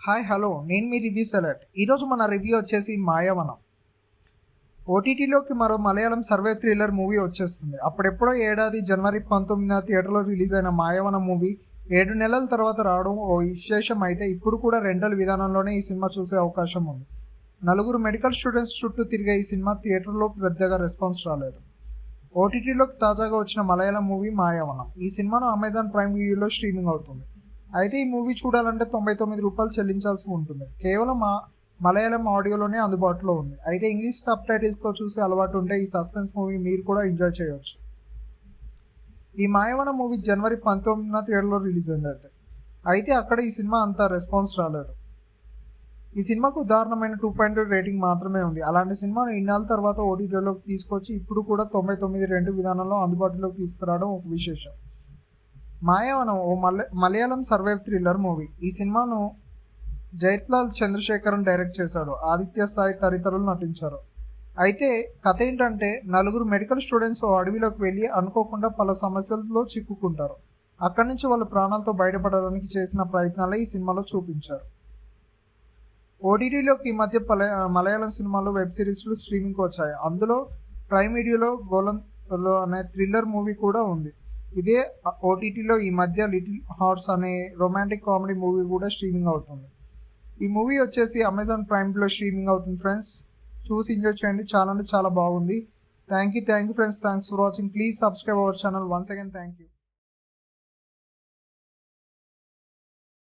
Hi hello, నేను మీ review select. ఈరోజు మన రివ్యూ వచ్చేసి మాయావనం. ఓటీటీలోకి మరో మలయాళం సర్వే థ్రిల్లర్ మూవీ వచ్చేస్తుంది. అప్పుడెప్పుడో ఏడాది జనవరి 19న థియేటర్లో రిలీజ్ అయిన మాయావనం మూవీ 7 నెలల తర్వాత రావడం ఓ విశేషం. అయితే ఇప్పుడు కూడా రెంటల్ విధానంలోనే ఈ సినిమా చూసే అవకాశం ఉంది. 4 మెడికల్ స్టూడెంట్స్ చుట్టూ తిరిగే ఈ సినిమా థియేటర్లో పెద్దగా రెస్పాన్స్ రాలేదు. ఓటీటీలోకి తాజాగా వచ్చిన మలయాళం మూవీ మాయావనం. ఈ సినిమాను అమెజాన్ ప్రైమ్ వీడియోలో స్ట్రీమింగ్ అవుతుంది. అయితే ఈ మూవీ చూడాలంటే ₹99 చెల్లించాల్సి ఉంటుంది. కేవలం మలయాళం ఆడియోలోనే అందుబాటులో ఉంది. అయితే ఇంగ్లీష్ సబ్ టైటిల్స్తో చూసే అలవాటు ఉంటే ఈ సస్పెన్స్ మూవీ మీరు కూడా ఎంజాయ్ చేయవచ్చు. ఈ మాయావనం మూవీ జనవరి 19న థియేటర్లో రిలీజ్ అయింది. అయితే అక్కడ ఈ సినిమా అంత రెస్పాన్స్ రాలేదు. ఈ సినిమాకు ఉదాహరణమైన 2.2 రేటింగ్ మాత్రమే ఉంది. అలాంటి సినిమాను ఇన్నాళ్ళ తర్వాత ఓటీటీలోకి తీసుకొచ్చి ఇప్పుడు కూడా 99 రెంట్ విధానంలో అందుబాటులోకి తీసుకురావడం ఒక విశేషం. మాయావనం ఓ మలయాళం సర్వైవ్ థ్రిల్లర్ మూవీ. ఈ సినిమాను జైత్లాల్ చంద్రశేఖరన్ డైరెక్ట్ చేశాడు. ఆదిత్య సాయి తదితరులు నటించారు. అయితే కథ ఏంటంటే 4 మెడికల్ స్టూడెంట్స్ ఓ అడవిలోకి వెళ్ళి అనుకోకుండా పలు సమస్యలతో చిక్కుకుంటారు. అక్కడి నుంచి వాళ్ళు ప్రాణాలతో బయటపడడానికి చేసిన ప్రయత్నాలే ఈ సినిమాలో చూపించారు. ఓటీటీలోకి ఈ మధ్య మలయాళం సినిమాలు, వెబ్ సిరీస్లు స్ట్రీమింగ్కి వచ్చాయి. అందులో ప్రైమ్ వీడియోలో గోలంలో అనే థ్రిల్లర్ మూవీ కూడా ఉంది. ఇదే ఓటీటీలో ఈ మధ్య లిటిల్ హార్ట్స్ అనే రొమాంటిక్ కామెడీ మూవీ కూడా స్ట్రీమింగ్ అవుతుంది. ఈ మూవీ వచ్చేసి అమెజాన్ ప్రైమ్లో స్ట్రీమింగ్ అవుతుంది ఫ్రెండ్స్. చూసి ఎంజాయ్ చేయండి. చాలా అంటే చాలా బాగుంది. Thank you friends. Thanks for watching. Please subscribe our channel. Once again thank you.